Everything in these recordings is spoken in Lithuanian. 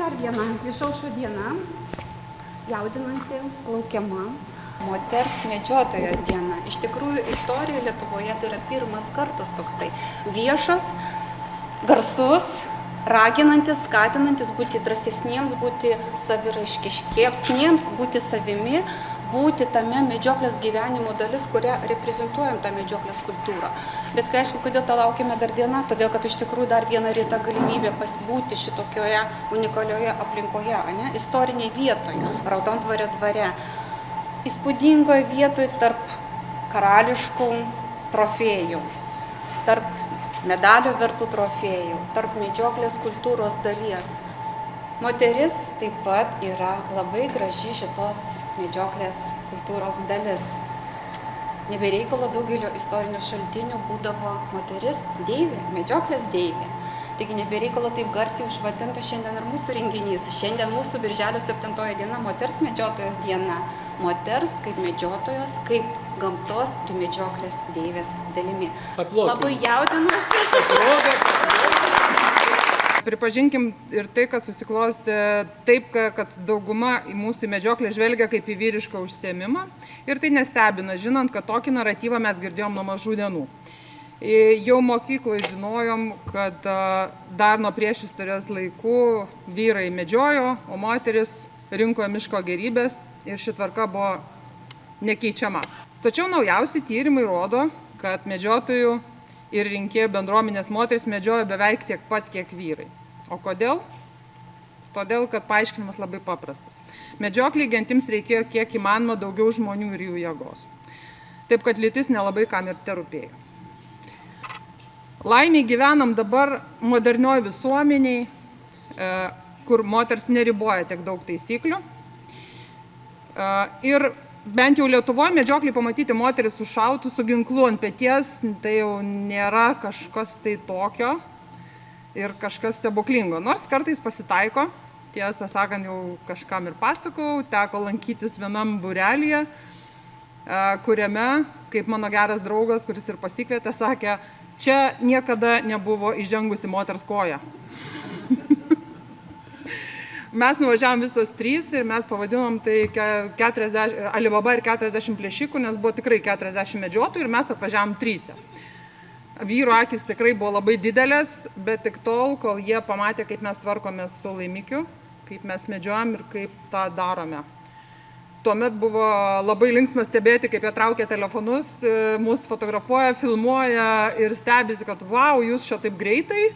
dar viena išaušo diena, jaudinanti, laukiama. Moters medžiotojos diena. Iš tikrųjų, istorijoje Lietuvoje tai yra pirmas kartas toksai viešas, garsus, raginantis, skatinantis būti drąsesniems, būti saviraiškiškesniems, būti savimi, būti tame medžioklės gyvenimo dalis, kurią reprezentuojam tą medžioklės kultūrą. Bet kai aišku, kodėl tą laukiame dar diena, todėl kad iš tikrųjų dar viena reta galimybė pasibūti šitokioje unikalioje aplinkoje, istoriniai vietoje, Raudondvario dvare. Įspūdingoje vietoje tarp karališkų trofėjų, tarp medalio vertų trofėjų, tarp medžioklės kultūros dalies. Moteris taip pat yra labai graži šitos medžioklės kultūros dalis. Nebereikalo daugelio istorinių šaltinių būdavo moteris deivė, medžioklės deivė. Taigi nebereikalo taip garsiai užvadinta šiandien ir mūsų renginys. Šiandien mūsų birželio 7 diena moters medžiotojos diena. Moters kaip medžiotojos, kaip gamtos ir medžioklės deivės dalimi. Labai jaudinuosi. Pripažinkim ir tai, kad susiklostė taip, kad dauguma į mūsų medžioklę žvelgia kaip į vyrišką užsiėmimą. Ir tai nestebina, žinant, kad tokį naratyvą mes girdėjom nuo mažų dienų. Jau mokykloje žinojom, kad dar nuo priešistorės laikų vyrai medžiojo, o moteris rinko miško gėrybės ir ši tvarka buvo nekeičiama. Tačiau naujausi tyrimai rodo, kad medžiotojų ir rinkėjų bendruomenės moteris medžiojo beveik tiek pat, kiek vyrai. O kodėl? Todėl, kad paaiškinimas labai paprastas. Medžioklei gentims reikėjo kiek įmanoma daugiau žmonių ir jų jėgos. Taip, kad lytis nelabai kam ir terūpėjo. Laimiai gyvenam dabar modernioje visuomeniai, kur moters neriboja tiek daug taisyklių. Ir bent jau Lietuvoje medžioklį pamatyti moteris su šautu, su ginklu ant peties, tai jau nėra kažkas tai tokio ir kažkas stebuklingo. Nors kartais pasitaiko, tiesą sakant, jau kažkam ir pasakau, teko lankytis vienam būrelyje, kuriame, kaip mano geras draugas, kuris ir pasikvietė, sakė, čia niekada nebuvo įžengusi moters koja. Mes nuvažiavom visos 3 ir mes pavadinom tai Alibaba ir 40 plėšikų, nes buvo tikrai 40 medžiotojų ir mes atvažiavom 3. Vyrų akis tikrai buvo labai didelės, bet tik tol, kol jie pamatė, kaip mes tvarkomės su laimikiu, kaip mes medžiojam ir kaip tą darome. Tuomet buvo labai linksma stebėti, kaip jie traukia telefonus, mus fotografuoja, filmuoja ir stebisi, kad vau, jūs čia taip greitai.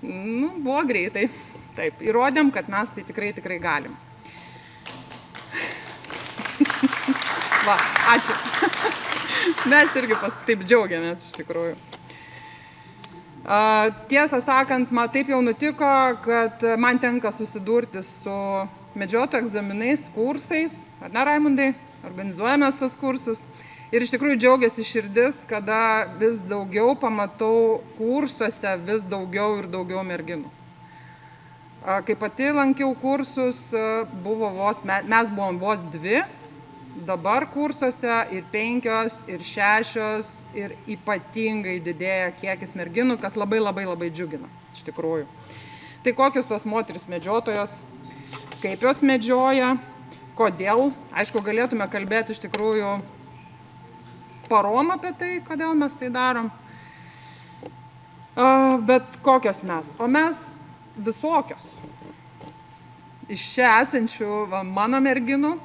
Buvo greitai. Taip, įrodėm, kad mes tai tikrai galim. Va, ačiū. Mes irgi taip džiaugiamės iš tikrųjų. Tiesą sakant, man taip jau nutiko, kad man tenka susidurti su medžiotojų egzaminais, kursais, ar ne, Raimundai, organizuojamės tos kursus. Ir iš tikrųjų džiaugiasi širdis, kada vis daugiau pamatau kursuose vis daugiau ir daugiau merginų. Kai pati lankiau kursus, mes buvom vos 2, dabar kursuose ir 5, ir 6, ir ypatingai didėja kiekis merginų, kas labai džiugina, iš tikrųjų. Tai kokios tos moteris medžiotojos, kaip jos medžioja, kodėl, aišku, galėtume kalbėti iš tikrųjų parom apie tai, kodėl mes tai darom, bet kokios mes, o mes visokios. Iš čia esančių mano merginų,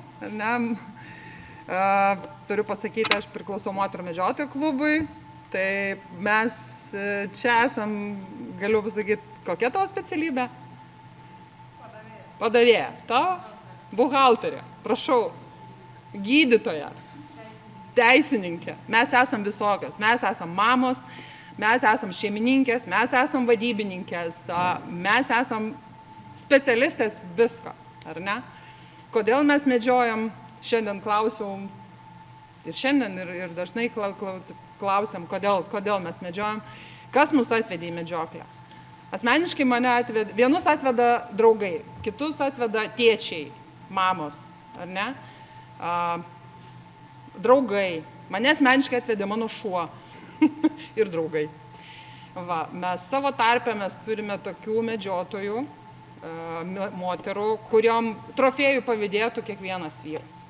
turiu pasakyti, aš priklausau moterų medžiotojų klubui, tai mes čia esam, galiu pasakyti, kokia tavo specialybė? Padavėja. Tavo? Buhalterė. Prašau. Gydytoja. Teisininkė. Mes esam visokios. Mes esam mamos, mes esam šeimininkės, mes esam vadybininkės, mes esam specialistės visko, ar ne? Kodėl mes medžiojam? Šiandien klausiau ir šiandien ir dažnai klausiam, kodėl mes medžiojam, kas mus atvedė į medžioklę. Asmeniškai mane vienus atveda draugai, kitus atveda tėčiai, mamos, ar ne? Draugai. Mane asmeniškai atvedė mano šuo ir draugai. Va, mes savo tarpe mes turime tokių medžiotojų, moterų, kuriom trofėjų pavydėtų kiekvienas vyras.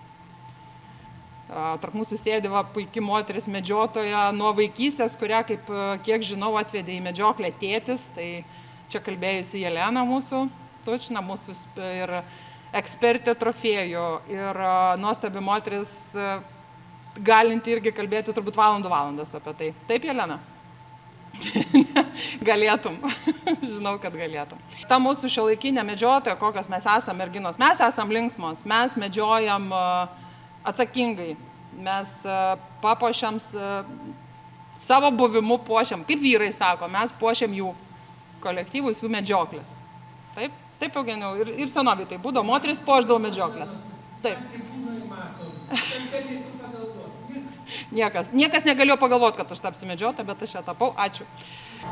Tarp mūsų sėdi puikiai moteris medžiotoja nuo vaikystės, kurią, kiek žinau, atvedė į medžioklę tėtis. Tai čia kalbėjusi Jelena mūsų, Tučna, mūsų ir ekspertė trofėjų. Ir nuostabi moteris, galinti irgi kalbėti turbūt valandas apie tai. Taip, Jelena? Galėtum. Žinau, kad galėtum. Ta mūsų šiuolaikinė medžiotoja, kokios mes esame merginos. Mes esam linksmos, mes medžiojam atsakingai. Mes papuošiam savo buvimu, puošiam, kaip vyrai sako, mes puošiam jų kolektyvus, jų medžioklės. Taip, taip, Eugenijau, ir senovėj tai būdavo, moteris puošdavo medžioklės. Taip. Niekas negalėjo pagalvoti, kad aš tapsiu medžiotoja, bet aš ją tapau. Ačiū.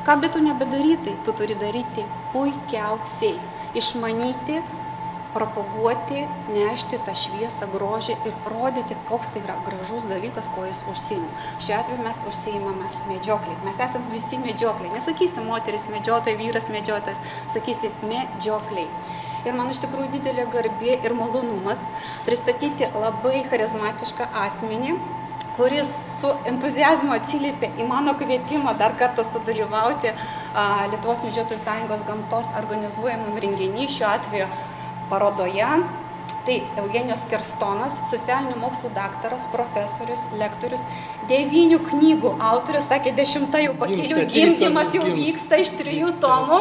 Ką bet tu nebedarytai, tu turi daryti puikiausiai. Išmanyti, propaguoti, nešti tą šviesą, grožį ir rodyti, koks tai yra gražus dalykas, ko jis užsiima. Šiuo atveju mes užsiimame medžioklį. Mes esame visi medžiokliai. Nesakysim moteris medžiotoja, vyras medžiotojas, sakysim medžiokliai. Ir man iš tikrųjų didelė garbė ir malonumas pristatyti labai charizmatišką asmenį, kuris su entuziazmu atsiliepė į mano kvietimą dar kartą sudalyvauti Lietuvos medžiotojų sąjungos gamtos organizuojamam renginy, šiuo atveju parodoje. Tai Eugenijus Kerstonas, socialinių mokslų daktaras, profesorius, lektorius, 9 knygų autorius, sakė 10 jau pakeliui, gimdymas jau vyksta iš 3 tomų.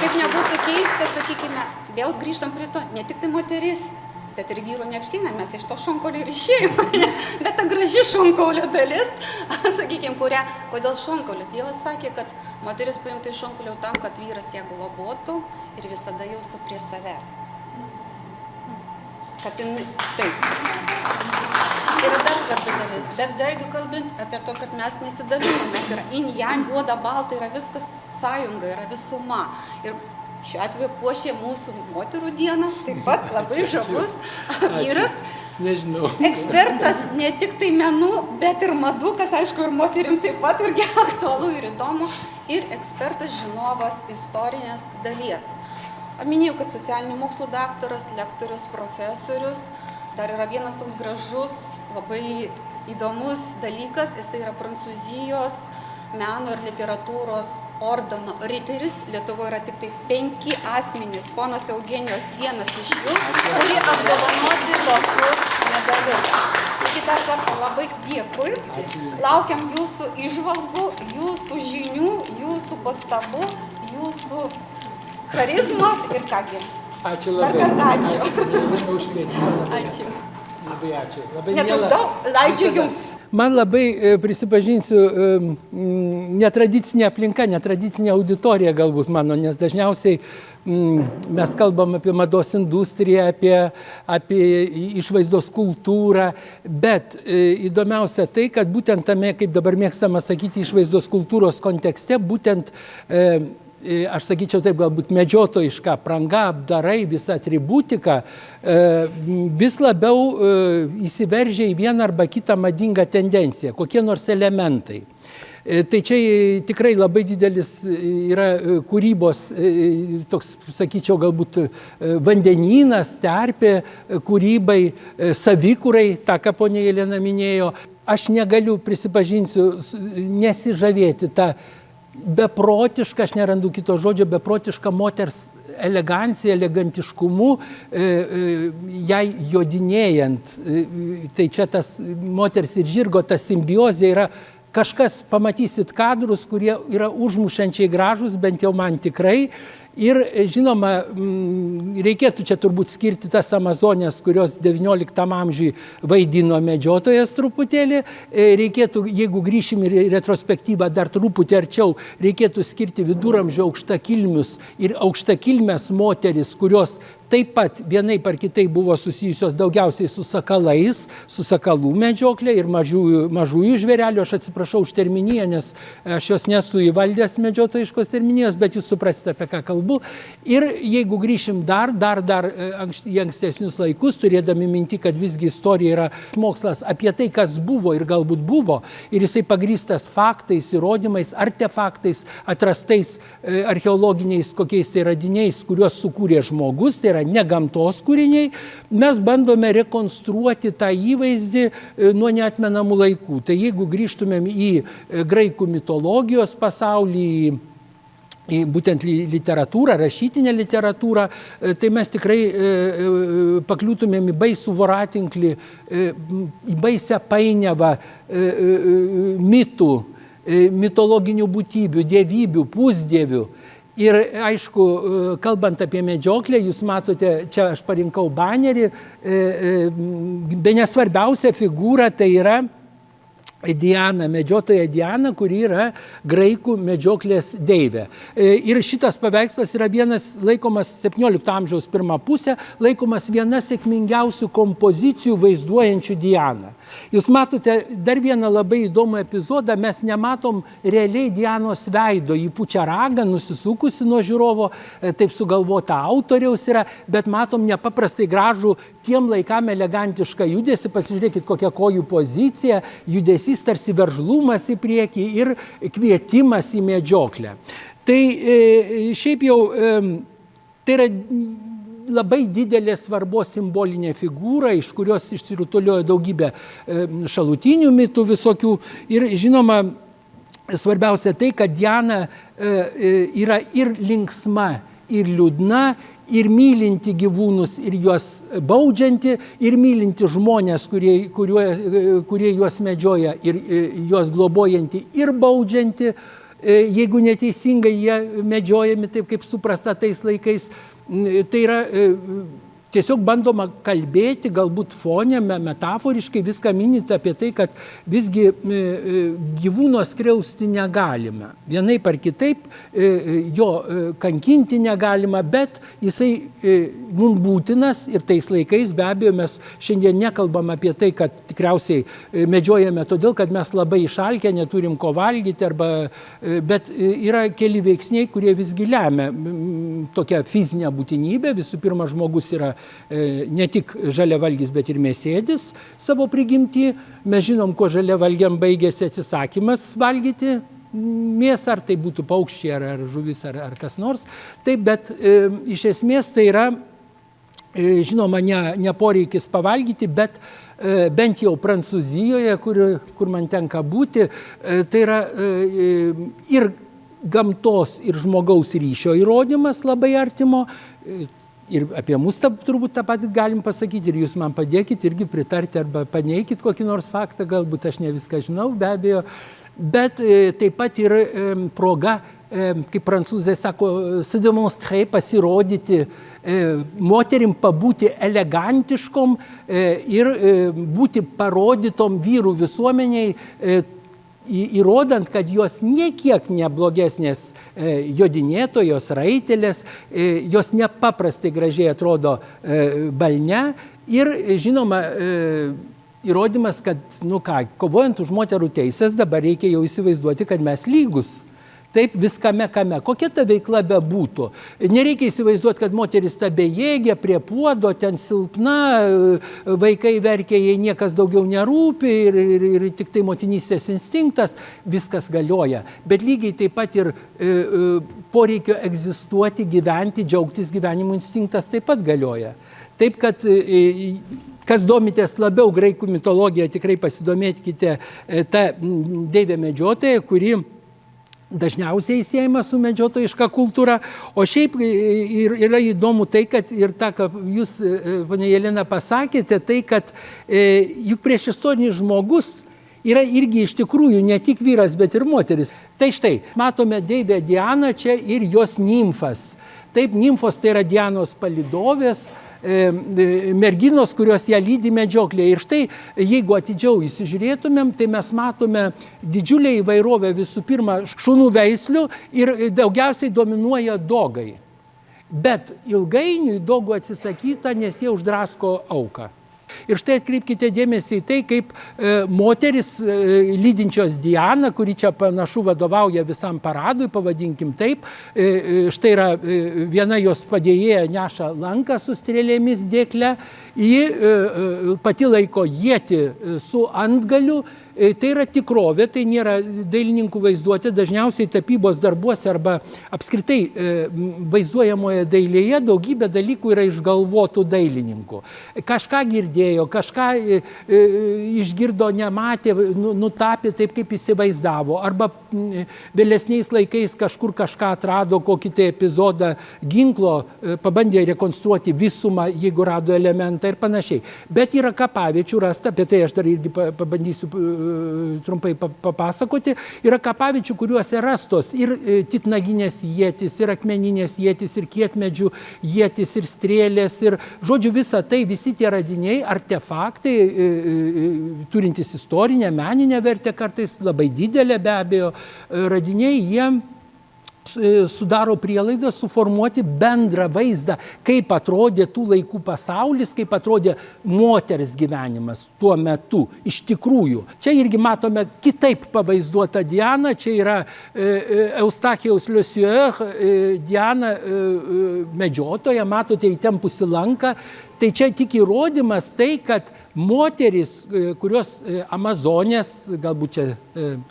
Kaip nebūtų keista, sakykime, vėl grįžtam prie to, ne tik tai moteris, bet ir vyru neapsina, mes iš to šonkaulio ir išėjome, bet ta graži šonkaulio dalis, sakykime, kodėl šonkaulis? Dievas sakė, kad moteris paimta iš šonkaulio tam, kad vyras ją globotų ir visada jaustų prie savęs. Kad taip. Tai yra dar svarbi dalis, bet dargi kalbant apie to, kad mes nesidalinam, mes yra in-yang, juoda, balta, yra viskas sąjunga, yra visuma. Ir šiuo atveju puošė mūsų moterų dieną, taip pat labai žavus vyras. Nežinau. Ekspertas ne tik tai menų, bet ir madų, kas aišku ir moterim taip pat irgi aktualu ir įdomu. Ir ekspertas žinovas istorinės dalies. Minėjau, kad socialinių mokslų daktaras, lektorius, profesorius. Dar yra vienas toks gražus, labai įdomus dalykas. Jis yra Prancūzijos meno ir literatūros ordino riteris. Lietuvoje yra tik tai 5 asmenys, ponas Eugenijus vienas iš jų, kurie apdovanoti tokiu medaliu. Taigi dar kartą labai dėkui. Laukiam jūsų įžvalgų, jūsų žinių, jūsų pastabų, jūsų charizmos ir kągi. Ačiū labai. Dar kartą ačiū. Ačiū. Labai ačiū. Labai netrukdau, leidžiu jums. Man labai, prisipažinsiu, netradicinė aplinka, netradicinė auditorija galbūt mano, nes dažniausiai mes kalbam apie mados industriją, apie išvaizdos kultūrą, bet įdomiausia tai, kad būtent tame, kaip dabar mėgstama sakyti, išvaizdos kultūros kontekste, būtent aš sakyčiau taip, galbūt medžiotojiška apranga, apdarai, visa atributika vis labiau įsiveržia į vieną arba kitą madingą tendenciją, kokie nors elementai. Tai čia tikrai labai didelis yra kūrybos, toks, sakyčiau, galbūt vandenynas, terpė kūrybai, savikūrai, tą, ką ponia Jelena minėjo. Aš negaliu, prisipažinsiu, nesižavėti tą beprotišką, aš nerandu kito žodžio, beprotišką moters eleganciją, elegantiškumu, jai jodinėjant. Tai čia tas moters ir žirgo, ta simbiozė yra kažkas, pamatysit kadrus, kurie yra užmušančiai gražus, bent jau man tikrai. Ir žinoma, reikėtų čia turbūt skirti tas Amazonės, kurios 19 amžiui vaidino medžiotojas truputėlį. Reikėtų, jeigu grįšim į retrospektyvą dar truputį arčiau, reikėtų skirti viduramžių aukštakilmius ir aukštakilmes moteris, kurios taip pat vienaip ar kitaip buvo susijusios daugiausiai su sakalais, su sakalų medžioklė ir mažųjų žvėrelių. Aš atsiprašau už terminiją, nes aš jos nesu įvaldęs medžiotojiškos terminijos, bet jūs suprasite, apie ką kalbu. Ir jeigu grįšim dar į ankstesnius laikus, turėdami minti, kad visgi istorija yra mokslas apie tai, kas buvo ir galbūt buvo, ir jisai pagrįstas faktais, įrodymais, artefaktais, atrastais archeologiniais kokiais tai radiniais, kuriuos sukūrė žmogus, tai yra ne gamtos kūriniai, mes bandome rekonstruoti tą įvaizdį nuo neatmenamų laikų. Tai jeigu grįžtumėm į graikų mitologijos pasaulį, į būtent literatūrą, rašytinę literatūrą, tai mes tikrai pakliūtumėm į baisų voratinklį, į baisę painiavą mitų, mitologinių būtybių, dievybių, pusdievių. Ir aišku, kalbant apie medžioklę, jūs matote, čia aš parinkau banerį, bene svarbiausia figūra tai yra Diana, medžiotoja Diana, kuri yra graikų medžioklės deivė. Ir šitas paveikslas yra laikomas 17 amžiaus pirmą pusę, laikomas viena sėkmingiausių kompozicijų vaizduojančių Dianą. Jūs matote dar vieną labai įdomų epizodą, mes nematom realiai Dianos veido, jį pučia ragą, nusisukusi nuo žiūrovo, taip sugalvota autoriaus yra, bet matom nepaprastai gražų tiem laikam elegantišką judesį, pasižiūrėkit kokia kojų pozicija, judesys tarsi veržlumas į priekį ir kvietimas į medžioklę. Tai šiaip jau tai yra labai didelė svarbos simbolinė figūra, iš kurios išsirutuliojo daugybė šalutinių mitų visokių. Ir žinoma, svarbiausia tai, kad Diana yra ir linksma, ir liūdna, ir mylinti gyvūnus, ir juos baudžianti, ir mylinti žmonės, kurie juos medžioja, ir juos globojanti, ir baudžianti, jeigu neteisingai jie medžiojami, taip kaip suprasta tais laikais. Tai yra tiesiog bandoma kalbėti, galbūt fone, metaforiškai viską minite apie tai, kad visgi gyvūno skriausti negalima. Vienaip ar kitaip jo kankinti negalima, bet jisai mums būtinas ir tais laikais be abejo mes šiandien nekalbam apie tai, kad tikriausiai medžiojame todėl, kad mes labai išalkę, neturim ko valgyti, bet yra keli veiksniai, kurie visgi lemia tokią fizinę būtinybę. Visų pirma, žmogus yra ne tik žaliavalgis, bet ir mėsėdis savo prigimtį. Mes žinom, kuo žaliavalgiam baigėsi atsisakymas valgyti mėsą, ar tai būtų paukščiai, ar žuvis, ar kas nors. Taip, bet iš esmės tai yra, žinoma, ne poreikis pavalgyti, bet bent jau Prancūzijoje, kur man tenka būti, tai yra ir gamtos, ir žmogaus ryšio įrodymas labai artimo. Ir apie mus turbūt tą patį galim pasakyti, ir jūs man padėkit irgi pritarti arba paneikit kokį nors faktą, galbūt aš ne viską žinau, be abejo, bet taip pat ir proga, kaip prancūzai sako, se démontrer, pasirodyti, moterim pabūti elegantiškom ir būti parodytom vyrų visuomeniai, įrodant, kad jos niekiek neblogesnės jodinėtojos, raitelės, jos nepaprastai gražiai atrodo balne ir, žinoma, įrodymas, kad, kovojant už moterų teisės, dabar reikia jau įsivaizduoti, kad mes lygus. Taip viskame kame. Kokia ta veikla bebūtų. Nereikia įsivaizduoti, kad moteris ta bejėgė, prie puodo, ten silpna, vaikai verkia, jai niekas daugiau nerūpi ir tik tai motinystės instinktas, viskas galioja. Bet lygiai taip pat ir poreikio egzistuoti, gyventi, džiaugtis gyvenimo instinktas taip pat galioja. Taip, kad kas domitės labiau graikų mitologiją, tikrai pasidomėkite tą deivę medžiotoją, kuri dažniausiai siejama su medžiotojiška kultūra, o šiaip yra įdomu tai, kad ir tą, ką jūs, ponia Jelena, pasakėte, tai, kad juk priešistorinis žmogus yra irgi iš tikrųjų ne tik vyras, bet ir moteris. Tai štai, matome deivę Dianą čia ir jos nimfas. Taip, nimfos tai yra Dianos palydovės, merginos, kurios ją lydi medžioklėje. Ir štai, jeigu atidžiau įsižiūrėtumėm, tai mes matome didžiulę įvairovę visų pirma šunų veislių ir daugiausiai dominuoja dogai. Bet ilgainiui dogų atsisakyta, nes jie uždrasko auką. Ir štai atkreipkite dėmesį į tai, kaip moteris lydinčios Dianą, kuri čia panašu vadovauja visam paradui, pavadinkim taip, štai yra viena jos padėjėja neša lanką su strėlėmis dėkle, ji pati laiko ietį su antgaliu. Tai yra tikrovė, tai nėra dailininkų vaizduotė, dažniausiai tapybos darbuose arba apskritai vaizduojamoje dailėje daugybė dalykų yra išgalvotų dailininkų. Kažką girdėjo, kažką išgirdo, nematė, nutapė taip, kaip įsivaizdavo, arba vėlesniais laikais kažkur kažką atrado, kokį tai epizodą ginklo, pabandė rekonstruoti visumą, jeigu rado elementą ir panašiai. Bet yra kapaviečių rasta, apie tai aš dar irgi pabandysiu trumpai papasakoti, yra kapaviečių, kuriuose rastos ir titnaginės ietis, ir akmeninės ietis, ir kietmedžių ietis, ir strėlės, ir, žodžiu, visa tai, visi tie radiniai, artefaktai, turintys istorinę, meninę vertę, kartais labai didelę be abejo, radiniai, jie sudaro prielaidą suformuoti bendrą vaizdą, kaip atrodė tų laikų pasaulis, kaip atrodė moters gyvenimas tuo metu iš tikrųjų. Čia irgi matome kitaip pavaizduotą Dianą, čia yra Eustachijaus Lesieur, Diana medžiotoja, matote įtempusi lanką. Tai čia tik įrodymas tai, kad moteris, kurios amazonės, galbūt čia,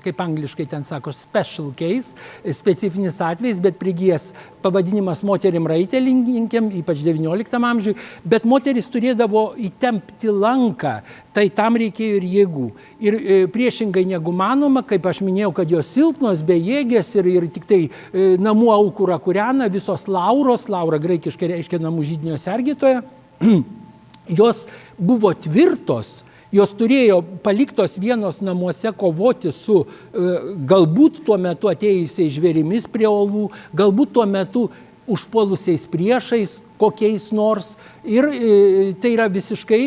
kaip angliškai ten sako, special case, specifinis atvejis, bet prigijęs pavadinimas moterim raitelininkėm, ypač XIX amžiui, bet moteris turėdavo įtempti lanką, tai tam reikėjo ir jėgų. Ir priešingai negu manoma, kaip aš minėjau, kad jos silpnos, bejėgės ir tik tai namų aukurą kūrena, visos lauros, laura graikiškai reiškia namų židinio sergėtoja, jos buvo tvirtos, jos turėjo paliktos vienos namuose kovoti su galbūt tuo metu atėjusiais žvėrimis prie olų, galbūt tuo metu užpuolusiais priešais kokiais nors. Ir tai yra visiškai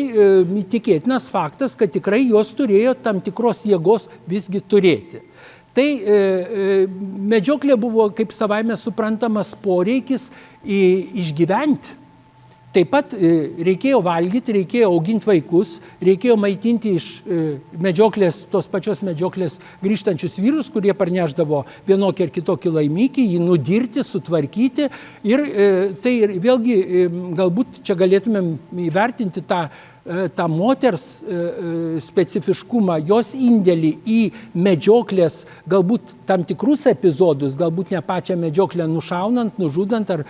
įtikėtinas faktas, kad tikrai jos turėjo tam tikros jėgos visgi turėti. Tai medžioklė buvo kaip savaime suprantamas poreikis išgyventi. Taip pat reikėjo valgyti, reikėjo auginti vaikus, reikėjo maitinti iš medžioklės, tos pačios medžioklės grįžtančius vyrus, kurie parnešdavo vienokį ar kitokį laimikį, jį nudirti, sutvarkyti. Ir tai vėlgi galbūt čia galėtumėm įvertinti tą moters specifiškumą, jos indėlį į medžioklės galbūt tam tikrus epizodus, galbūt ne pačią medžioklę nušaunant, nužudant ar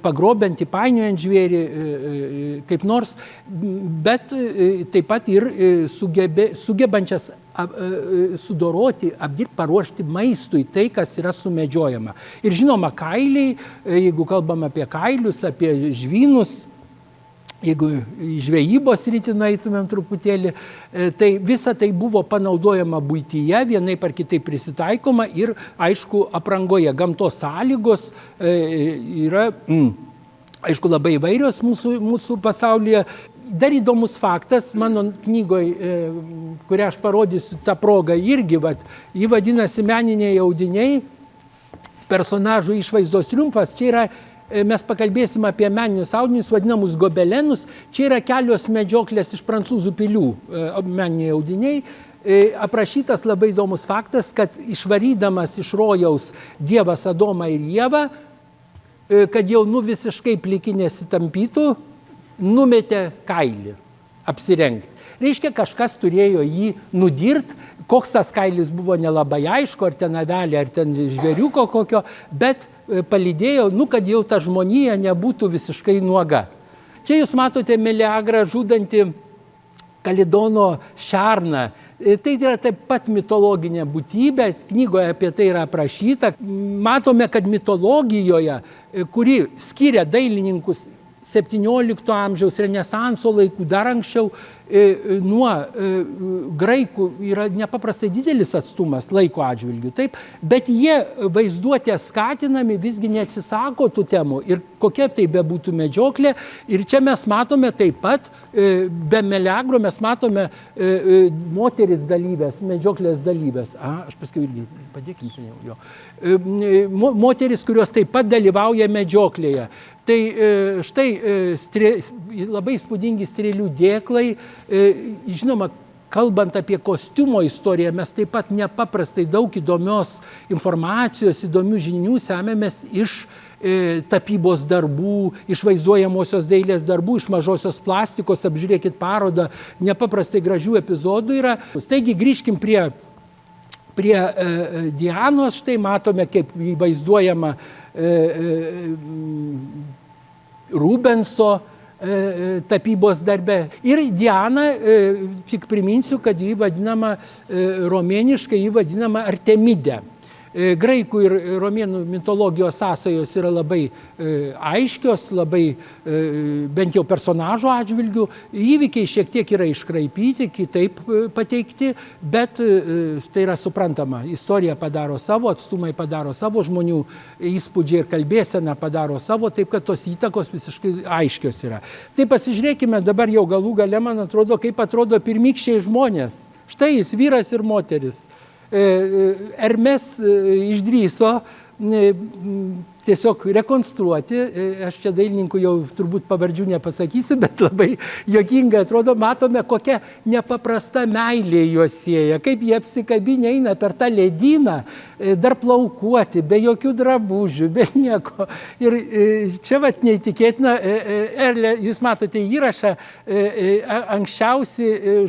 pagrobiant, įpainiojant žvėrį kaip nors, bet taip pat ir sugebančias sudoroti, apdirbti, paruošti maistui tai, kas yra sumedžiojama. Ir žinoma, kailiai, jeigu kalbam apie kailius, apie žvynus, jeigu į žvejybos rytį nueitumėm truputėlį, tai visa tai buvo panaudojama buityje, vienaip ar kitaip prisitaikoma ir, aišku, aprangoje. Gamtos sąlygos yra, aišku, labai įvairios mūsų pasaulyje. Dar įdomus faktas, mano knygoje, kurią aš parodysiu tą progą irgi, ji vadinasi Meniniai audiniai, personažų išvaizdos triumfas. Čia yra, mes pakalbėsim apie meninius audinius, vadinamus gobelenus. Čia yra kelios medžioklės iš prancūzų pilių meniniai audiniai. Aprašytas labai įdomus faktas, kad išvarydamas iš rojaus dievas Adomą ir Ievą, kad jau visiškai pliki nesitampytų, numetė kailį apsirengti. Reiškia, kažkas turėjo jį nudirti, koks tas kailis buvo nelabai aišku, ar ten avelė, ar ten žvėriuko kokio, bet palydėjo, kad jau ta žmonija nebūtų visiškai nuoga. Čia jūs matote Meleagrą žudantį Kalidono šerną. Tai yra taip pat mitologinė būtybė, knygoje apie tai yra aprašyta. Matome, kad mitologijoje, kuri skiria dailininkus 17 amžiaus renesanso laikų, dar anksčiau, nuo graikų yra nepaprastai didelis atstumas laiko atžvilgių, taip, bet jie vaizduotė skatinami visgi neatsisako tų temų ir kokia tai bebūtų medžioklė. Ir čia mes matome taip pat, be Meleagro mes matome moteris dalyvės, medžioklės dalyvės. Aš paskui irgi padėkim jo. Moteris, kurios taip pat dalyvauja medžioklėje. Tai štai labai įspūdingi strėlių dėklai, žinoma, kalbant apie kostiumo istoriją, mes taip pat nepaprastai daug įdomios informacijos, įdomių žinių semėmės iš tapybos darbų, iš vaizduojamosios dailės darbų, iš mažosios plastikos, apžiūrėkit parodą, nepaprastai gražių epizodų yra. Taigi grįžkim prie Dianos, štai matome, kaip vaizduojama Rubenso tapybos darbe. Ir Diana, tik priminsiu, kad jį vadinama, romėniškai jį vadinama Artemide. Graikų ir romėnų mitologijos sąsajos yra labai aiškios, labai bent jau personažo atžvilgių. Įvykiai šiek tiek yra iškraipyti, kitaip pateikti, bet tai yra suprantama. Istorija padaro savo, atstumai padaro savo, žmonių įspūdžiai ir kalbėsena padaro savo, taip kad tos įtakos visiškai aiškios yra. Tai pasižiūrėkime dabar jau galų gale, man atrodo, kaip atrodo pirmykščiai žmonės. Štai jis, vyras ir moteris. Hermes išdrįso tiesiog rekonstruoti, aš čia dailininkų jau turbūt pavardžių nepasakysiu, bet labai juokingai atrodo, matome, kokia nepaprasta meilė juos sieja, kaip jie apsikabinę eina per tą ledyną, dar plaukuoti, be jokių drabužių, be nieko. Ir čia vat neįtikėtina, Erle, jūs matote įrašą, anksčiausios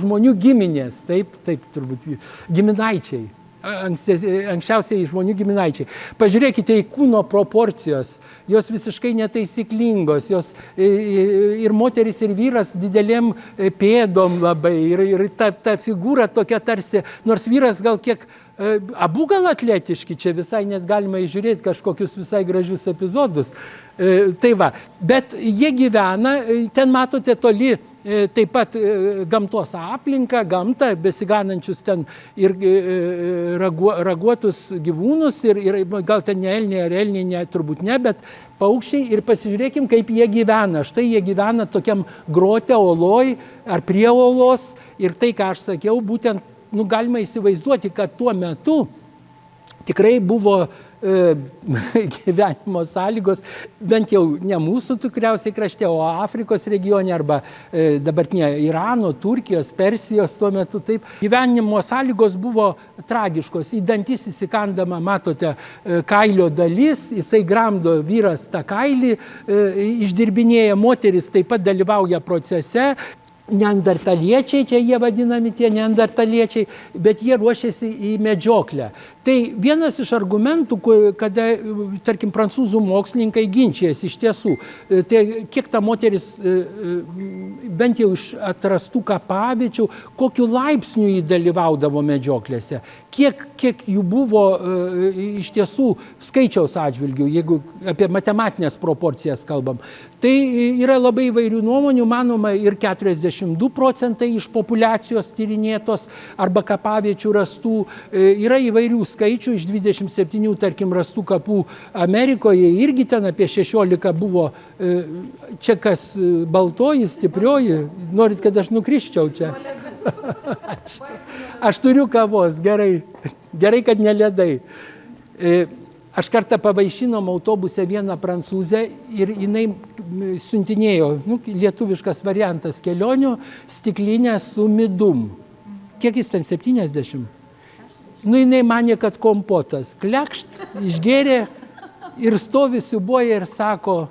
žmonių giminės, taip turbūt, giminaičiai. Anksčiausiai žmonių giminaičiai. Pažiūrėkite į kūno proporcijos, jos visiškai netaisyklingos, jos ir moteris, ir vyras didelėm pėdom labai, ir ta figūra tokia tarsi, nors vyras gal kiek, abu gal atletiški, čia visai nes galima įžiūrėti kažkokius visai gražius epizodus. Tai va, bet jie gyvena, ten matote toli taip pat gamtos aplinką, gamtą, besiganančius ten ir raguotus gyvūnus, ir gal ten ne elniai ar elniai, turbūt ne, bet paukščiai, ir pasižiūrėkim, kaip jie gyvena. Štai jie gyvena tokiam grote, oloj ar prie olos, ir tai, ką aš sakiau, būtent, galima įsivaizduoti, kad tuo metu tikrai buvo gyvenimo sąlygos, bent jau ne mūsų tikriausiai krašte, o Afrikos regione arba dabartinė Irano, Turkijos, Persijos tuo metu taip. Gyvenimo sąlygos buvo tragiškos. Į dantis įsikandama, matote, kailio dalis, jisai gramdo, vyras tą kailį, išdirbinėja, moteris taip pat dalyvauja procese. Neandertaliečiai, čia jie vadinami tie neandertaliečiai, bet jie ruošiasi į medžioklę. Tai vienas iš argumentų, kada, tarkim, prancūzų mokslininkai ginčijasi iš tiesų, tai kiek ta moteris, bent jau iš atrastų kapaviečių, kokiu laipsniu jį dalyvaudavo medžioklėse, kiek jų buvo iš tiesų skaičiaus atžvilgių, jeigu apie matematinės proporcijas kalbam. Tai yra labai įvairių nuomonių, manoma, ir 42% iš populiacijos tyrinėtos arba kapaviečių rastų, yra įvairių skaičių, iš 27, tarkim, rastų kapų Amerikoje, irgi ten apie 16 buvo, čia kas baltoji, stiprioji, norit, kad aš nukriščiau čia? Aš turiu kavos, gerai, kad ne ledai. Aš kartą pavaišinom autobuse vieną prancūzę ir jinai siuntinėjo, lietuviškas variantas kelionių, stiklinę su midum. Kiek jis ten, 70? Jinai manė, kad kompotas. Klekšt, išgėrė ir stovi siuboja ir sako,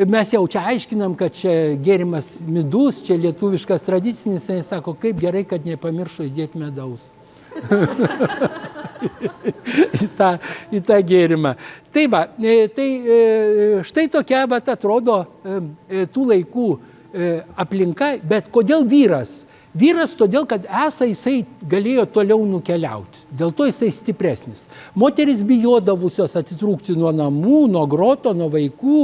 mes jau čia aiškinam, kad čia gėrimas midus, čia lietuviškas tradicinis, jis sako, kaip gerai, kad nepamiršo įdėti medaus. į tą gėrimą. Tai va, štai tokia, atrodo, tų laikų aplinka, bet kodėl vyras? Vyras todėl, kad jisai galėjo toliau nukeliauti. Dėl to jisai stipresnis. Moteris bijodavusios atitrūkti nuo namų, nuo groto, nuo vaikų,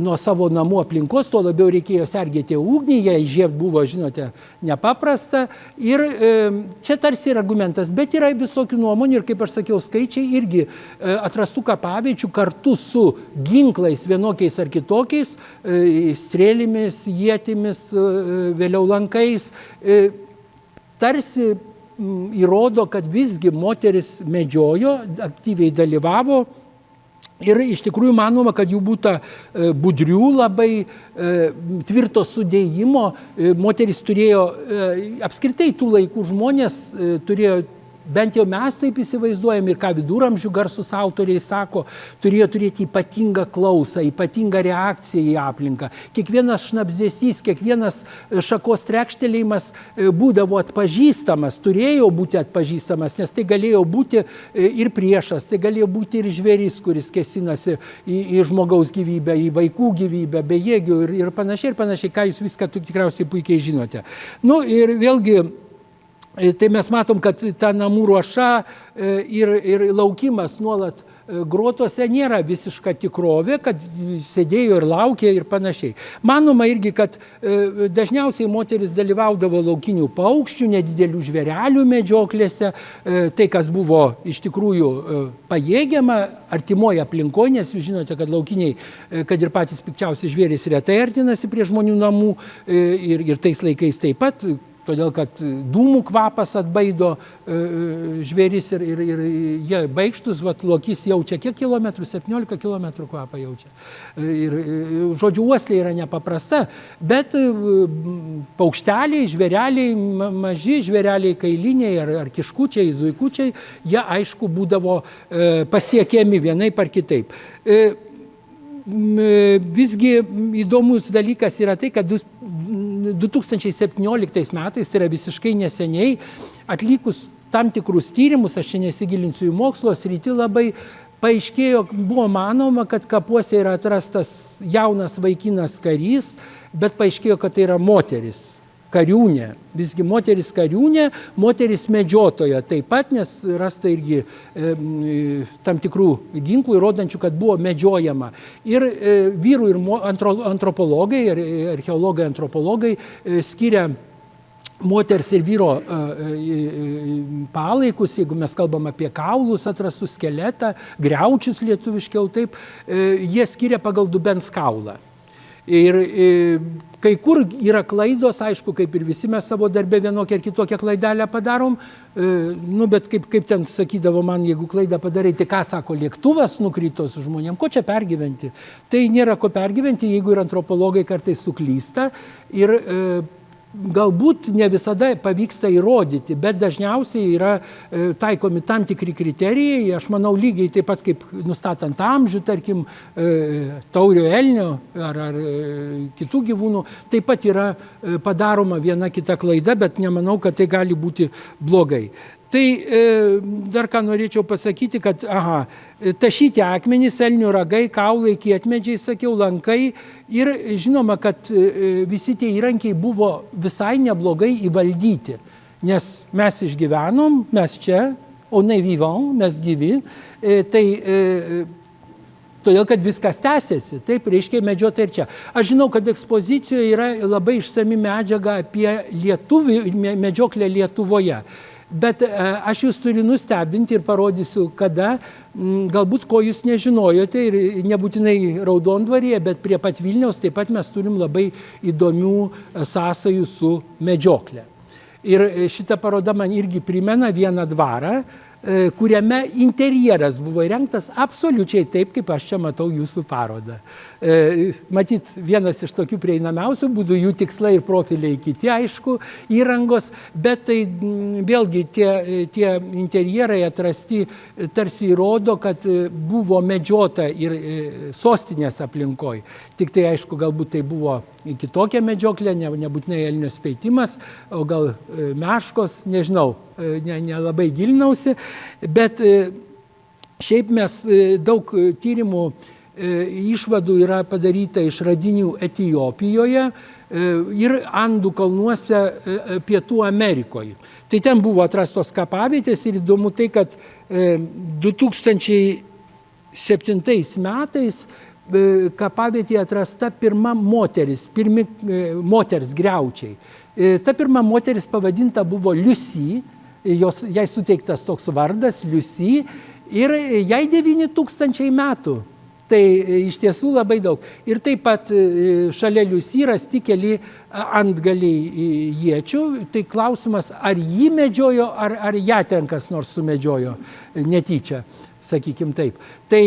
nuo savo namų aplinkos, tuo labiau reikėjo sergėti ugnį, jai žieb buvo, žinote, nepaprasta. Ir čia tarsi yra argumentas, bet yra visokių nuomonių ir, kaip aš sakiau, skaičiai irgi atrastų kapaviečių kartu su ginklais vienokiais ar kitokiais, strėlimis, ietimis, vėliau lankais, tarsi įrodo, kad visgi moteris medžiojo, aktyviai dalyvavo Ir iš tikrųjų manoma, kad jų būta budrių, labai tvirto sudėjimo. Moteris turėjo, apskritai tų laikų žmonės turėjo, bent jau mes taip įsivaizduojam ir ką viduramžių garsus autoriai sako, turėjo turėti ypatingą klausą, ypatingą reakciją į aplinką. Kiekvienas šnabždesys, kiekvienas šakos trekštelėjimas būdavo atpažįstamas, turėjo būti atpažįstamas, nes tai galėjo būti ir priešas, tai galėjo būti ir žvėris, kuris kėsinasi į žmogaus gyvybę, į vaikų gyvybę, bejėgių ir panašiai, ką jūs viską tikriausiai puikiai žinote. Nu ir vėlgi, tai mes matom, kad ta namų ruoša ir laukimas nuolat grotose nėra visiška tikrovė, kad sėdėjo ir laukė ir panašiai. Manoma irgi, kad dažniausiai moteris dalyvaudavo laukinių paukščių, nedidelių žvėrelių medžioklėse, tai kas buvo iš tikrųjų pajėgiama artimoje aplinkoje, nes jūs žinote, kad laukiniai, kad ir patys pikčiausi žvėrys retai artinasi prie žmonių namų ir tais laikais taip pat, todėl kad dūmų kvapas atbaido žvėris ir jie baikštus, lokys jaučia kiek kilometrų, 17 kilometrų kvapą jaučia. Ir žodžiu, uoslė yra nepaprasta, bet paukšteliai, žvėreliai, maži žvėreliai kailiniai ar kiškučiai, zuikučiai, jie aišku būdavo pasiekiami vienaip ar kitaip. Visgi įdomus dalykas yra tai, kad 2017 metais, tai yra visiškai neseniai, atlikus tam tikrus tyrimus, aš čia nesigilinsiu į mokslo sritį, labai paaiškėjo, buvo manoma, kad kapuose yra atrastas jaunas vaikinas karys, bet paaiškėjo, kad tai yra moteris. Kariūnė, visgi moteris kariūnė, moteris medžiotoja taip pat, nes rasta irgi tam tikrų ginklų, rodančių, kad buvo medžiojama. Ir vyrų ir antropologai, ir archeologai antropologai skiria moters ir vyro palaikus, jeigu mes kalbam apie kaulus atrastus, skeletą, griaučius lietuviškiau, taip, jie skiria pagal dubens kaulą. Ir kai kur yra klaidos, aišku, kaip ir visi mes savo darbe vienokią ar kitokią klaidelę padarom, bet kaip ten sakydavo man, jeigu klaidą padarai, tai ką sako, lėktuvas nukrito su žmonėm, ko čia pergyventi? Tai nėra ko pergyventi, jeigu ir antropologai kartais suklysta ir galbūt ne visada pavyksta įrodyti, bet dažniausiai yra taikomi tam tikri kriterijai, aš manau lygiai taip pat kaip nustatant amžių, tarkim, taurio elnio ar kitų gyvūnų, taip pat yra padaroma viena kita klaida, bet nemanau, kad tai gali būti blogai. Tai dar ką norėčiau pasakyti, kad tašyti akmenys, elnių ragai, kaulai, kietmedžiai, sakiau, lankai ir žinoma, kad visi tie įrankiai buvo visai neblogai įvaldyti, nes mes išgyvenom, mes čia, on est vivant, mes gyvi, tai todėl, kad viskas tęsiasi, taip, reiškia medžiota ir čia. Aš žinau, kad ekspozicijoje yra labai išsami medžiaga apie medžioklę Lietuvoje. Bet aš jūs turiu nustebinti ir parodysiu, kada, galbūt ko jūs nežinojote ir nebūtinai Raudondvaryje, bet prie pat Vilniaus taip pat mes turim labai įdomių sąsajų su medžiokle. Ir šita paroda man irgi primena vieną dvarą, kuriame interjeras buvo įrengtas absoliučiai taip, kaip aš čia matau jūsų parodą. Matyt, vienas iš tokių prieinamiausių būdų, jų tikslai ir profiliai kiti, aišku, įrangos, bet tai vėlgi tie interjerai atrasti tarsi įrodo, kad buvo medžiota ir sostinės aplinkoj. Tik tai, aišku, galbūt tai buvo kitokia medžioklė, nebūtinai elnio speitimas, o gal meškos, nežinau, nelabai gilinausi, bet šiaip mes daug tyrimų išvadų yra padaryta iš radinių Etiopijoje ir Andų kalnuose Pietų Amerikoje. Tai ten buvo atrastos kapavietės ir įdomu tai, kad 2007 metais kapavietėje atrasta pirma moteris, pirmi moters griaučiai. Ta pirma moteris pavadinta buvo Liusi, jai suteiktas toks vardas Liusi ir jai 9000 metų. Tai iš tiesų labai daug. Ir taip pat šalia Liusi rasti keli antgaliai iečių. Tai klausimas, ar jį medžiojo, ar ją ten kas nors sumedžiojo netyčia. sakykim taip. Tai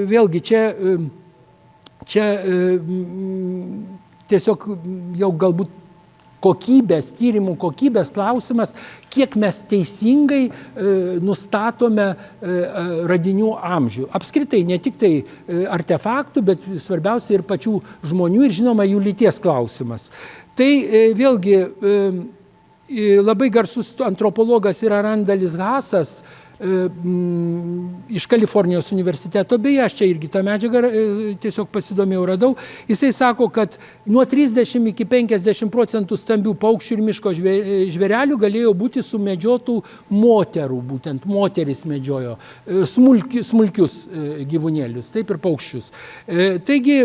vėlgi čia tiesiog jau galbūt tyrimų kokybės klausimas, kiek mes teisingai nustatome radinių amžių. Apskritai, ne tik tai artefaktų, bet svarbiausia ir pačių žmonių ir žinoma jų lyties klausimas. Tai vėlgi labai garsus antropologas yra Randalis Haasas, iš Kalifornijos universiteto, beje, aš čia irgi tą medžiagą tiesiog pasidomėjau, radau. Jisai sako, kad nuo 30 iki 50% stambių paukščių ir miško žvėrelių galėjo būti sumedžiotų moterų, būtent moteris medžiojo smulkius gyvūnėlius, taip ir paukščius. Taigi,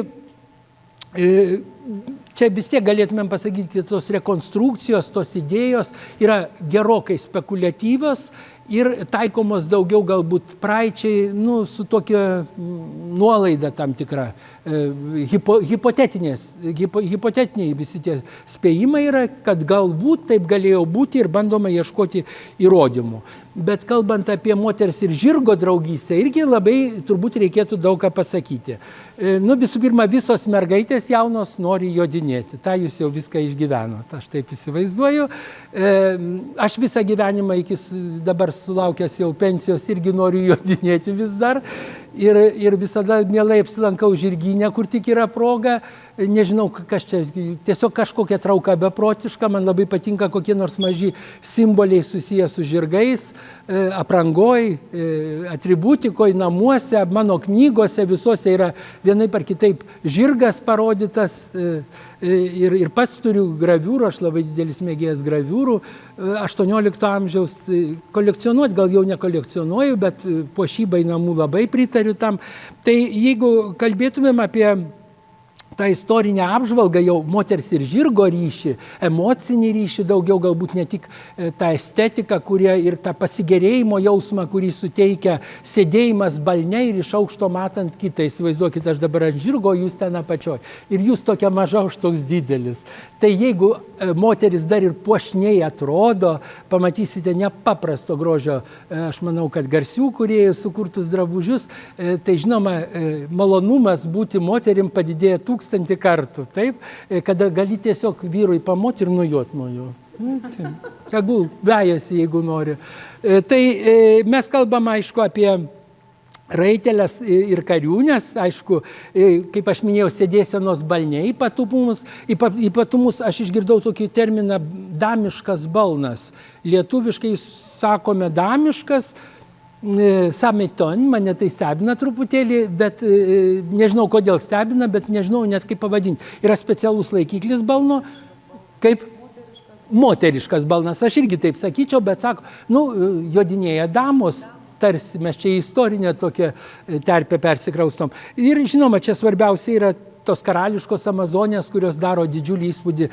čia vis tiek galėtumėm pasakyti, kad tos rekonstrukcijos, tos idėjos yra gerokai spekuliatyvios ir taikomos daugiau galbūt praeičiai, su tokia nuolaida tam tikra. Hipotetiniai visi tie spėjimai yra, kad galbūt taip galėjo būti ir bandoma ieškoti įrodymų. Bet kalbant apie moters ir žirgo draugystę, irgi labai turbūt reikėtų daug ką pasakyti. Visų pirma, visos mergaitės jaunos nori jodinėti. Ta jūs jau viską išgyvenot, aš taip įsivaizduoju. Aš visą gyvenimą iki dabar sulaukęs jau pensijos irgi noriu jodinėti vis dar. Ir visada mielai apsilankau žirgyne, kur tik yra proga. Nežinau, kas čia, tiesiog kažkokia trauka beprotiška, man labai patinka kokie nors maži simboliai susiję su žirgais, aprangoj, atributikoje, namuose, mano knygose, visose yra vienaip ar kitaip žirgas parodytas ir pats turiu graviūrų, aš labai didelis mėgėjas graviūrų, 18 amžiaus, kolekcionuoti gal jau nekolekcionuoju, bet puošybai namų labai pritariu tam. Tai jeigu kalbėtumėm apie tą istorinę apžvalgą, jau moters ir žirgo ryšį, emocinį ryšį daugiau, galbūt ne tik tą estetiką, kurie ir tą pasigėrėjimo jausmą, kurį suteikia sėdėjimas balne ir iš aukšto matant kitą. Įsivaizduokit, aš dabar ant žirgo, jūs ten apačioj. Ir jūs tokia maža, už toks didelis. Tai jeigu moteris dar ir puošniai atrodo, pamatysite nepaprasto grožio, aš manau, kad garsių kūrėjų sukurtus drabužius, tai žinoma, malonumas būti moterim padidėja 1000 kartų, taip, kada gali tiesiog vyrui pamoti ir nujot nuo jo. Tegul vejasi, jeigu nori. Tai mes kalbam, aišku, apie raitelės ir kariūnės, aišku, kaip aš minėjau, sėdėsenos balne ypatumus, aš išgirdau tokį terminą damiškas balnas. Lietuviškai sakome damiškas, Sameton, mane tai stebina truputėlį, bet nežinau, kodėl stebina, bet nežinau net kaip pavadinti. Yra specialus laikiklis balno, kaip moteriškas balnas, aš irgi taip sakyčiau, bet sako, jodinėja damos, tarsi mes čia į istorinę tokią terpę persikraustom. Ir žinoma, čia svarbiausia yra tos karališkos Amazonės, kurios daro didžiulį įspūdį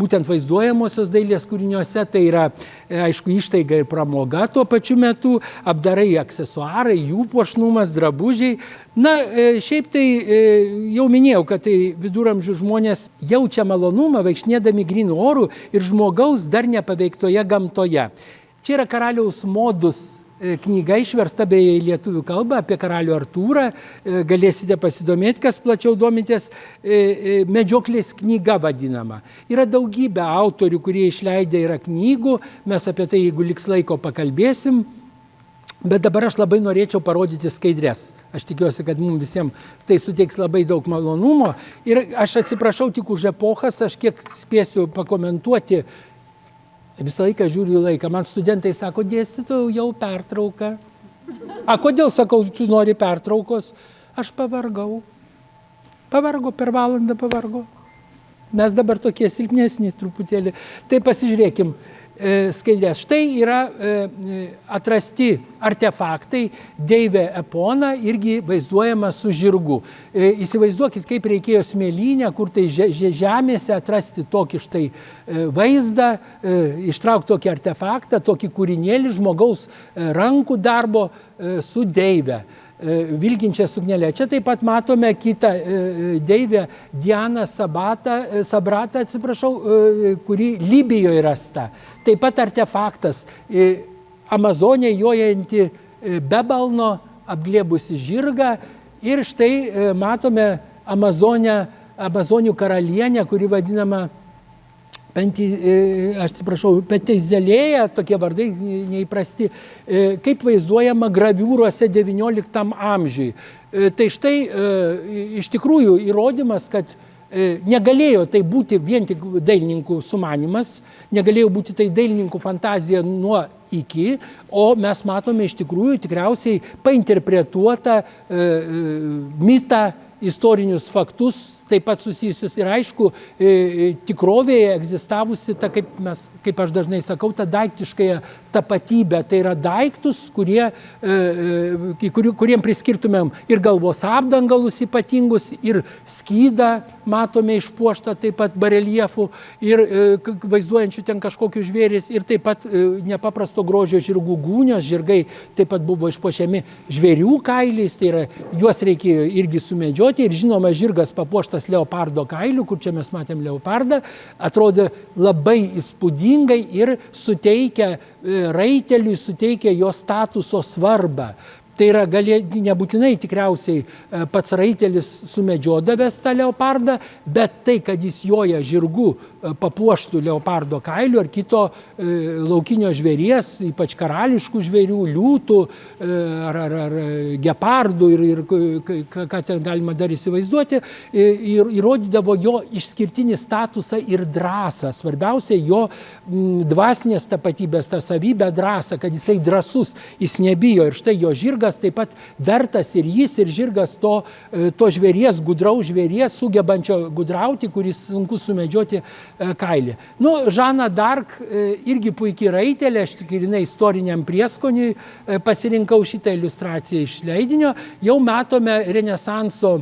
būtent vaizduojamosios dailės kūriniuose, tai yra, aišku, ištaiga ir pramoga tuo pačiu metu, apdarai, aksesuarai, jų puošnumas, drabužiai. Šiaip tai jau minėjau, kad tai viduramžių žmonės jaučia malonumą vaikšnėdami grynų orų ir žmogaus dar nepaveiktoje gamtoje. Čia yra karaliaus Modus knyga išversta beje į lietuvių kalbą apie karalių Artūrą, galėsite pasidomėti, kas plačiau domitės, medžioklės knyga vadinama. Yra daugybė autorių, kurie išleidę yra knygų, mes apie tai, jeigu liks laiko, pakalbėsim, bet dabar aš labai norėčiau parodyti skaidres. Aš tikiuosi, kad mums visiems tai suteiks labai daug malonumo ir aš atsiprašau tik už epochas, aš kiek spėsiu pakomentuoti. Visą laiką žiūriu į laiką. Man studentai sako, dėstytojau, jau pertrauka. Kodėl, sakau, tu nori pertraukos? Aš pavargau. Pavargo, per valandą pavargo. Mes dabar tokie silpnesni truputėlį. Tai pasižiūrėkim skaidrės. Štai yra atrasti artefaktai, deivė Epona, irgi vaizduojama su žirgu. Įsivaizduokit, kaip reikėjo smėlynę, kur tai žemėse atrasti tokį štai vaizdą, ištraukti tokį artefaktą, tokį kūrinėlį žmogaus rankų darbo su deive. Vilkinčią suknelę. Čia taip pat matome kitą deivę Dianą Sabratą, kuri Libijoje rasta. Taip pat artefaktas Amazonė jojanti be balno apglėbusi žirgą ir štai matome Amazonių karalienę, kuri vadinama Penteizelėja, tokie vardai neįprasti, kaip vaizduojama graviūruose XIX amžiui. Tai štai iš tikrųjų įrodymas, kad negalėjo tai būti vien tik dailininkų sumanymas, negalėjo būti tai dailininkų fantazija nuo iki, o mes matome iš tikrųjų tikriausiai painterpretuotą mitą, istorinius faktus, taip pat susijusius ir aišku, tikrovėje egzistavusi ta, kaip aš dažnai sakau, ta daiktiškąją tapatybę. Tai yra daiktus, kuriem priskirtumėm ir galvos apdangalus ypatingus, ir skydą matome išpuoštą taip pat bareljefų, ir vaizduojančių ten kažkokius žvėris, ir taip pat nepaprasto grožio žirgų gūnios. Žirgai taip pat buvo išpuošiami žvėrių kailiais, tai yra juos reikėjo irgi sumedžioti, ir žinoma, žirgas papuoštas leopardo kailiu, kur čia mes matėm leopardą, atrodė labai įspūdingai ir suteikia raiteliui, suteikia jo statuso svarbą. Tai yra nebūtinai tikriausiai pats raitelis sumedžiodavęs tą leopardą, bet tai, kad jis joja žirgu papuoštų leopardo kailiu ar kito laukinio žvėries, ypač karališkų žvėrių, liūtų ar gepardų ir ką ten galima dar įsivaizduoti, įrodydavo jo išskirtinį statusą ir drąsą. Svarbiausia jo dvasinės tapatybės, ta savybė drąsa, kad jisai drąsus, jis nebijo. Ir štai jo žirgas taip pat vertas, ir jis, ir žirgas to žvėries, gudraus žvėries, sugebančio gudrauti, kuris sunku sumedžioti kailį. Žana d'Arc irgi puikiai raitelė, aš tik ir istoriniam prieskoniui pasirinkau šitą iliustraciją iš leidinio. Jau matome renesanso,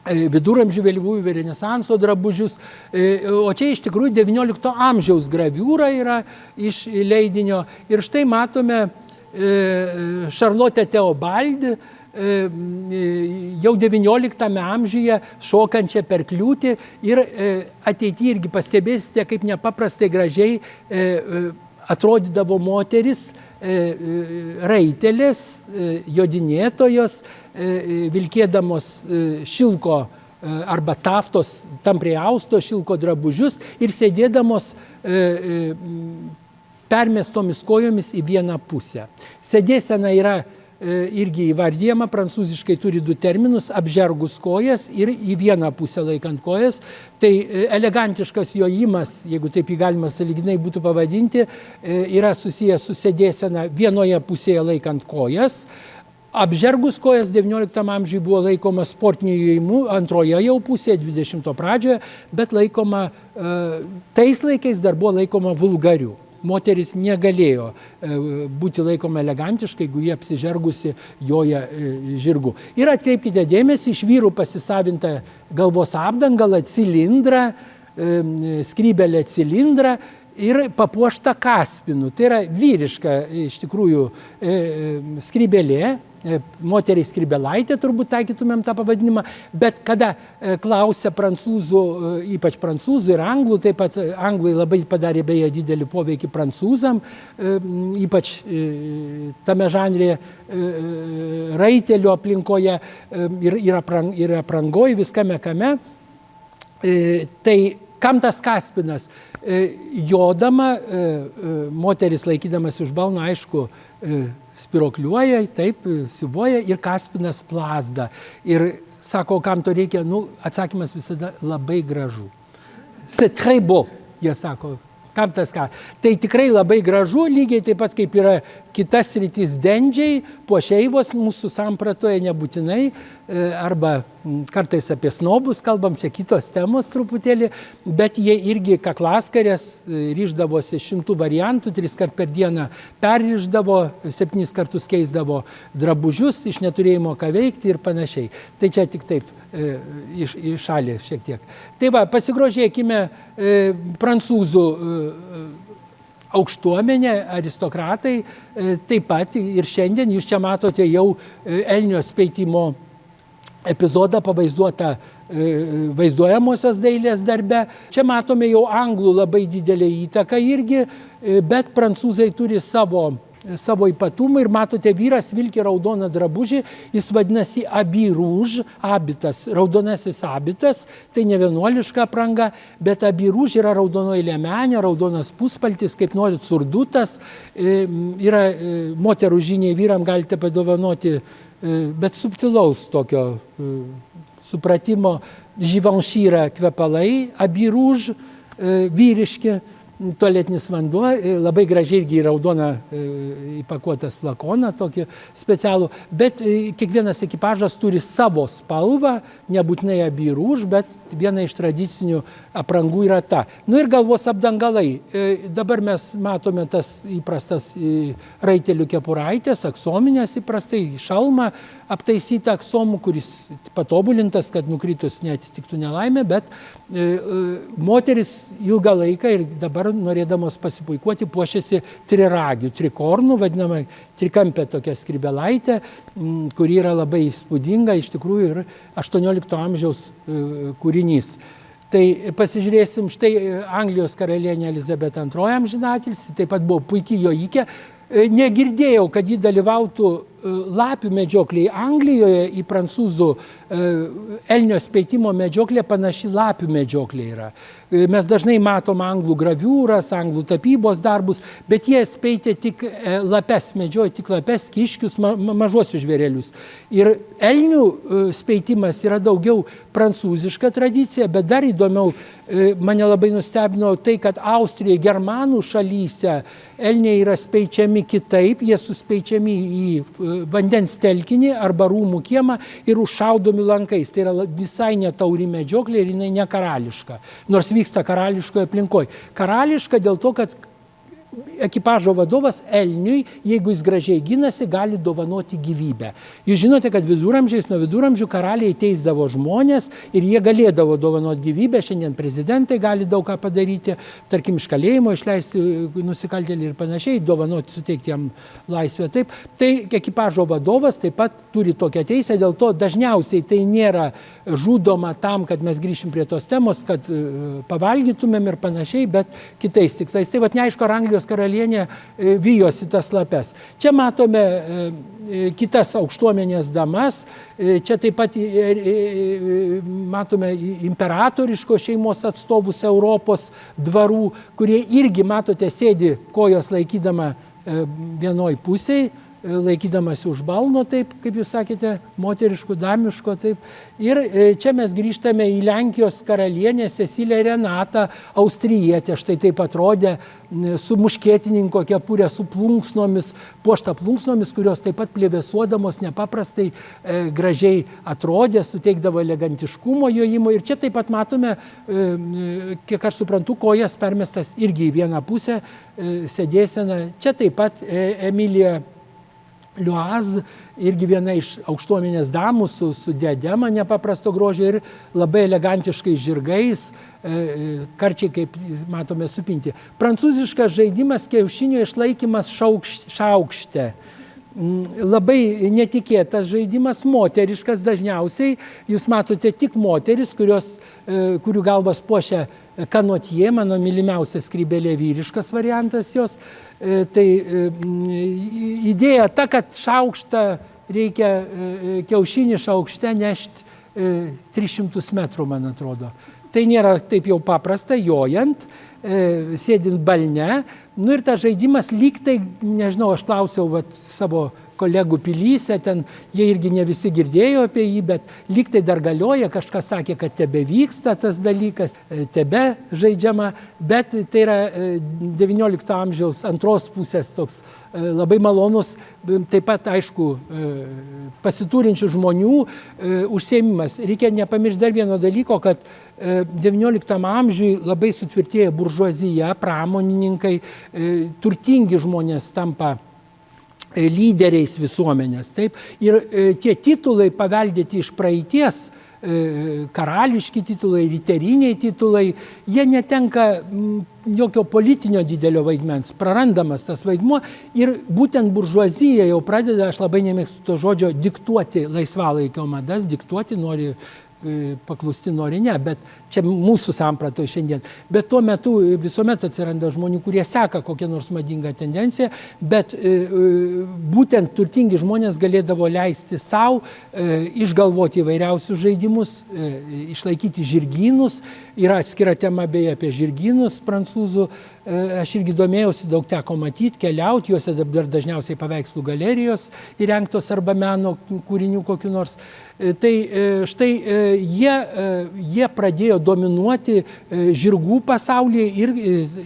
viduramžių vėlyvųjų renesanso drabužius, o čia iš tikrųjų XIX amžiaus graviūra yra iš leidinio. Ir štai matome Šarlotę Teobaldi, jau XIX amžiuje šokančią per kliūtį, ir ateityje irgi pastebėsite, kaip nepaprastai gražiai atrodydavo moteris, raitelės, jodinėtojos, vilkėdamos šilko arba taftos, tampriai austo šilko drabužius ir sėdėdamos permestomis kojomis į vieną pusę. Sėdėsena yra irgi įvardyjama, prancūziškai turi du terminus, apžergus kojas ir į vieną pusę laikant kojas. Tai elegantiškas jojimas, jeigu taip jį galima sąlyginai būtų pavadinti, yra susijęs su sėdėsena vienoje pusėje laikant kojas. Apžergus kojas XIX amžiui buvo laikoma sportiniu jojimu, antroje jau pusėje, 20 pradžioje, bet laikoma, tais laikais dar buvo laikoma vulgariu. Moteris negalėjo būti laikoma elegantiškai, jeigu jie apsižergusi joja žirgu. Ir atkreipkite dėmesį, iš vyrų pasisavintą galvos apdangalą, cilindrą, skrybelę cilindrą ir papuoštą kaspinu. Tai yra vyriška iš tikrųjų skrybelė, moteriai skrybelaitė, turbūt taikytumėm tą pavadinimą, bet kada klausia prancūzų, ypač prancūzų ir anglų, taip pat anglai labai padarė beje didelį poveikį prancūzam, ypač tame žanrėje raitelių aplinkoje ir aprangoje, viskame kame. Tai kam tas kaspinas? Jodama, moteris laikydamas už balno, aišku, spirokliuoja, taip, siuvoja, ir kaspinas plazda. Ir sako, kam to reikia? Atsakymas visada labai gražu. C'est très beau, jie sako. Kam tas ką? Tai tikrai labai gražu, lygiai taip pat kaip yra kitas sritis dendžiai, puošeivos mūsų sampratoje nebūtinai, arba kartais apie snobus kalbam, čia kitos temos truputėlį, bet jie irgi kaklaskarės ryždavosi 100 variantų, 3 kart per dieną perryždavo, 7 kartus keisdavo drabužius iš neturėjimo ką veikti ir panašiai. Tai čia tik taip iš šalies šiek tiek. Tai va, pasigrožėkime prancūzų aukštuomenė, aristokratai, taip pat ir šiandien jūs čia matote jau elnio speitimo epizodą pavaizduotą vaizduojamosios dailės darbe. Čia matome jau anglų labai didelę įtaką irgi, bet prancūzai turi savo savo ypatumų ir matote, vyras vilki raudoną drabužį, jis vadinasi abirūž, abitas, raudonasis abitas, tai ne vienuoliška apranga, bet abirūž yra raudonoji liemenė, raudonas puspaltis, kaip norit surdutas, yra moterų žiniai, vyram galite padovanoti, bet subtilaus tokio supratimo, Givenchy yra kvepalai, abirūž, vyriški, tualetinis vanduo, labai gražiai irgi raudona įpakuotas flakoną, tokį specialų, bet kiekvienas ekipažas turi savo spalvą, nebūtinai abirūž, bet viena iš tradicinių aprangų yra ta. Nu ir galvos apdangalai. Dabar mes matome tas įprastas raitelių kepuraitės, aksominės įprastai, šalmą aptaisytą aksomų, kuris patobulintas, kad nukritus neatsitiktų nelaimė, bet moteris ilgą laiką ir dabar norėdamos pasipuikuoti puošiasi triragių, trikornų, vadinamą trikampę tokią skrybelaitę, kuri yra labai įspūdinga, iš tikrųjų ir 18 amžiaus kūrinys. Tai pasižiūrėsim, štai Anglijos karalienė Elizabeta II amžinatilsį, taip pat buvo puikiai jojikė. Negirdėjau, kad ji dalyvautų lapių medžioklėje Anglijoje, į prancūzų elnio speitimo medžioklė panaši lapių medžioklė yra. Mes dažnai matom anglų graviūras, anglų tapybos darbus, bet jie speitė tik lapes, medžiojo tik lapes, kiškius, mažuosius žvėrelius. Ir elnių speitimas yra daugiau prancūziška tradicija, bet dar įdomiau, mane labai nustebino tai, kad Austrijoje, germanų šalyse elniai yra speičiami kitaip, jie suspeičiami į vandens telkinį arba rūmų kiemą ir užšaudomi lankais. Tai yra visai netauri medžioklė ir jinai ne karališka, nors vyksta karališkoje aplinkoje. Karališka dėl to, kad ekipažo vadovas elniui, jeigu jis gražiai ginasi, gali dovanoti gyvybę. Jūs žinote, kad viduramžiais, nuo viduramžių karaliai teisdavo žmonės ir jie galėdavo dovanoti gyvybę. Šiandien prezidentai gali daug ką padaryti, tarkim, iš kalėjimo išleisti nusikaltėlį ir panašiai, dovanoti, suteikti jam laisvę. Taip, tai ekipažo vadovas taip pat turi tokią teisę, dėl to dažniausiai tai nėra žudoma tam, kad mes grįšim prie tos temos, kad pavalgytumėm ir panašiai, bet kitais tikslais. Tai vat neaišku, ar Anglijos karalienė vijosi tas lapes. Čia matome kitas aukštuomenės damas, čia taip pat matome imperatoriškos šeimos atstovus Europos dvarų, kurie irgi, matote, sėdi kojos laikydama vienoj pusėj, laikydamasi už balno, taip, kaip jūs sakėte, moteriškų, damiško, taip. Ir čia mes grįžtame į Lenkijos karalienę Ceciliją Renatą, austrijietę, štai taip atrodė, su muškietininko kepurė, su plunksnomis, puošta plunksnomis, kurios taip pat plevėsuodamos nepaprastai gražiai atrodė, suteikdavo elegantiškumo jojimo. Ir čia taip pat matome, kiek aš suprantu, kojas permestas irgi į vieną pusę, sėdėsena. Čia taip pat Emilija Liuaz, irgi viena iš aukštuomenės damų su diadema nepaprasto grožio ir labai elegantiškais žirgais, karčiai, kaip matome, supinti. Prancūziškas žaidimas kiaušinio išlaikymas šaukšte. Labai netikėtas žaidimas, moteriškas dažniausiai. Jūs matote tik moteris, kurių galvas puošia kanotie, mano mylimiausia skrybėlė, vyriškas variantas jos. Tai idėja ta, kad šaukštą reikia kiaušinį šaukšte nešti 300 metrų, man atrodo. Tai nėra taip jau paprasta, jojant, sėdint balne. Nu ir tas žaidimas lyg tai, nežinau, aš klausiau savo kolegų pilyse, ten jie irgi ne visi girdėjo apie jį, bet lyg tai dar galioja, kažkas sakė, kad tebe vyksta tas dalykas, tebe žaidžiama, bet tai yra 19 amžiaus antros pusės toks labai malonus, taip pat, aišku, pasiturinčių žmonių užsiėmimas. Reikia nepamiršti dar vieno dalyko, kad 19 amžiui labai sutvirtėja buržuazija, pramonininkai, turtingi žmonės tampa lyderiais visuomenės. Taip? Ir tie titulai paveldėti iš praeities, karališki titulai, riteriniai titulai, jie netenka jokio politinio didelio vaidmens, prarandamas tas vaidmuo ir būtent buržuazija jau pradeda, aš labai nemėgstu to žodžio, diktuoti laisvalaikio madas, diktuoti nori paklusti nori ne, bet čia mūsų sampratoje šiandien. Bet tuo metu visuomet atsiranda žmonių, kurie seka kokią nors madingą tendenciją, bet būtent turtingi žmonės galėdavo leisti savo išgalvoti įvairiausius žaidimus, išlaikyti žirgynus. Yra atskira tema beje apie žirgynus prancūzų. Aš irgi domėjausi, daug teko matyti, keliauti, juose dabar dažniausiai paveikslų galerijos įrengtos arba meno kūrinių kokiu nors. Tai štai jie pradėjo dominuoti žirgų pasaulyje ir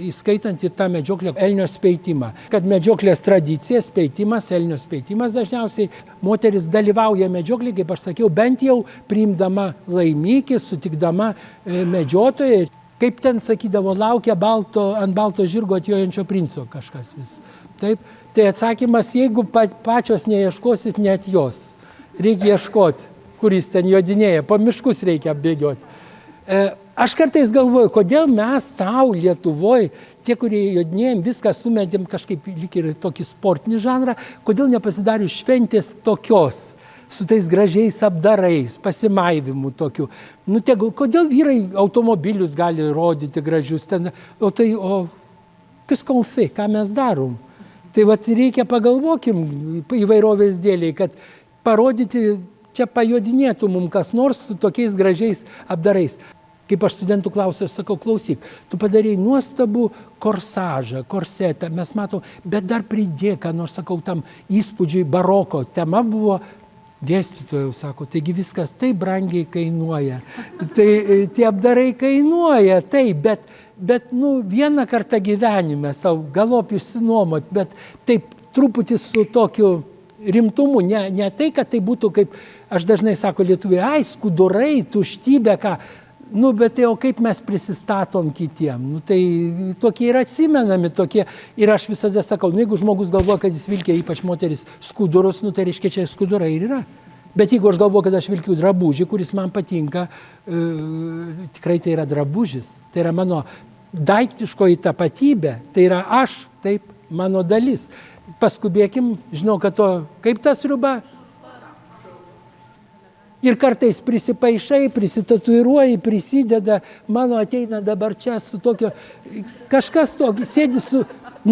įskaitant į tą medžioklę elnio speitimą. Kad medžioklės tradicija, speitimas, elnio speitimas dažniausiai moteris dalyvauja medžioklėje, kaip aš sakiau, bent jau priimdama laimikį, sutikdama medžiotoją. Kaip ten sakydavo, laukia ant balto žirgo atjojančio princo kažkas vis. Taip? Tai atsakymas, jeigu pačios neieškosit, net jos. Reikia ieškoti, kuris ten jodinėja, po miškus reikia bėgioti. Aš kartais galvoju, kodėl mes savo Lietuvoje, tie, kurie jodinėjom, viską sumetėm kažkaip lyg ir tokį sportinį žanrą, kodėl nepasidarius šventės tokios, su tais gražiais apdarais, pasimaivimu tokiu. Nu, kodėl vyrai automobilius gali rodyti gražius ten, kas konfai, ką mes darom? Tai vat reikia pagalvokim įvairovės dėliai, kad parodyti, čia pajodinėtų mums kas nors su tokiais gražiais apdarais. Kaip aš studentų klausiu, aš sakau, klausyk, tu padarėjai nuostabų korsažą, korsetą, mes matom, bet dar pridėk, nors sakau, tam įspūdžiui baroko tema buvo. Dėstytojau sako, taigi viskas taip brangiai kainuoja. Tai tie apdarai kainuoja, taip, bet vieną kartą gyvenime savo galop išsinuomot, bet taip truputį su tokiu rimtumu, ne tai, kad tai būtų kaip, aš dažnai sako lietuviai, skudurai, tuštybė, ką, bet tai o kaip mes prisistatom kitiem, tai tokie ir atsimenami tokie, ir aš visada sakau, jeigu žmogus galvoja, kad jis vilkia, ypač moteris, skudurus, tai reiškia, čia skudurai ir yra. Bet jeigu aš galvoju, kad aš vilkiu drabužį, kuris man patinka, tikrai tai yra drabužis, tai yra mano daiktiškoji tapatybė, tai yra aš, taip, mano dalis. Paskubėkim, žinau, kad kaip ta sriuba? Ir kartais prisipaišai, prisitatuiruoji, prisideda, mano ateina dabar čia su tokio, kažkas tokio, sėdi su,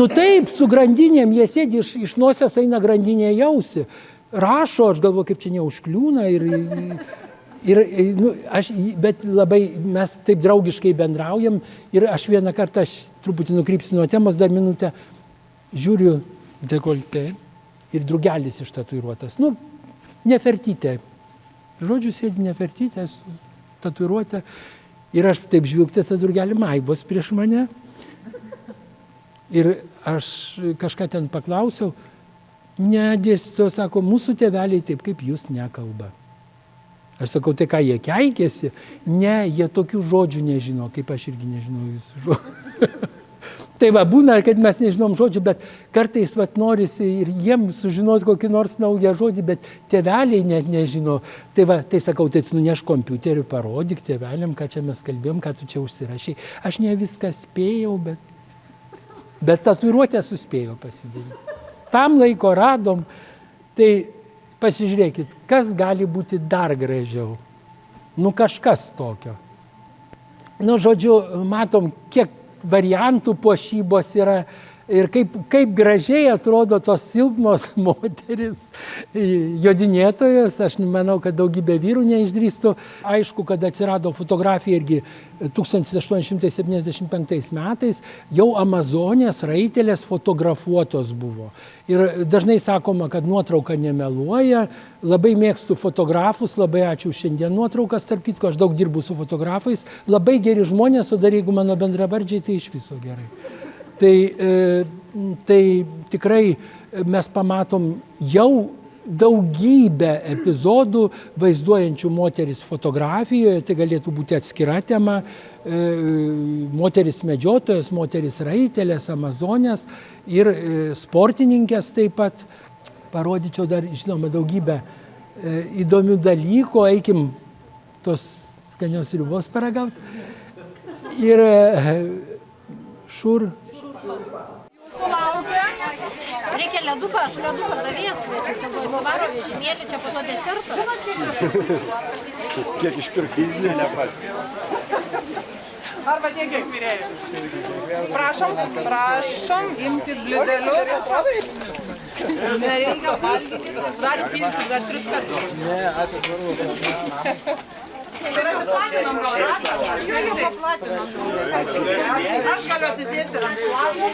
taip, su grandinėm, jie sėdi, iš nosies eina grandinė jausi, rašo, aš galvoju, kaip čia neužkliūna bet labai mes taip draugiškai bendraujam ir aš vieną kartą, aš truputį nukrypsiu nuo temos, dar minutę, žiūriu dekoltė ir drugelis ištatuiruotas, nefertytė. Žodžiu, sėdi Nefertytė, tatuiruotė ir aš taip žvilgtęs tą drugelį maivos prieš mane. Ir aš kažką ten paklausiau, dėstytojo sako, mūsų tėveliai taip kaip jūs nekalba. Aš sakau, tai ką jie keikėsi? Ne, jie tokių žodžių nežino, kaip aš irgi nežinau jūsų žodžių. Tai būna, kad mes nežinom žodžių, bet kartais norisi ir jiems sužinoti kokį nors naują žodį, bet tėveliai net nežino. Tai sakau, tai nuneš kompiuterių, parodyk tėveliam, ką čia mes kalbėjom, ką tu čia užsirašai. Aš ne viską spėjau, bet tatuiruotę suspėjau pasidaryti. Tam laiko radom, tai pasižiūrėkit, kas gali būti dar gražiau. Kažkas tokio. Žodžiu, matom, kiek variantų puošybos yra ir kaip gražiai atrodo tos silpnos moteris jodinėtojos. Aš manau, kad daugybė vyrų neišdrįstų. Aišku, kad atsirado fotografija irgi 1875 metais, jau Amazonės raitelės fotografuotos buvo. Ir dažnai sakoma, kad nuotrauka nemeluoja. Labai mėgstu fotografus, labai ačiū šiandien nuotraukas, tarp kitko, aš daug dirbu su fotografais. Labai geri žmonės, o dar jeigu mano bendravardžiai, tai iš viso gerai. Tai tikrai mes pamatom jau daugybę epizodų vaizduojančių moteris fotografijoje, tai galėtų būti atskira tema, moteris medžiotojas, moteris raitelės, Amazonės ir sportininkės taip pat. Parodyčiau dar, žinoma, daugybę įdomių dalykų, eikim tos skanios sriubos paragauti. Ir šur. Reikia leduką, aš ledų pardavėjas kviečiu, tegu atsivaro vežimėlį, čia po to desertą. Kiek išpirkai, nepats. Arba tiek, kiek virėjai. Prašom, imkit blidelius. Nereikia valgyti, dar įpilsit dar 3 kartus. Ne, ačiū svarbu. Ir atsiplatinom gal ratas, jau paplatinom. Aš galiu atsisėsti ant šlako.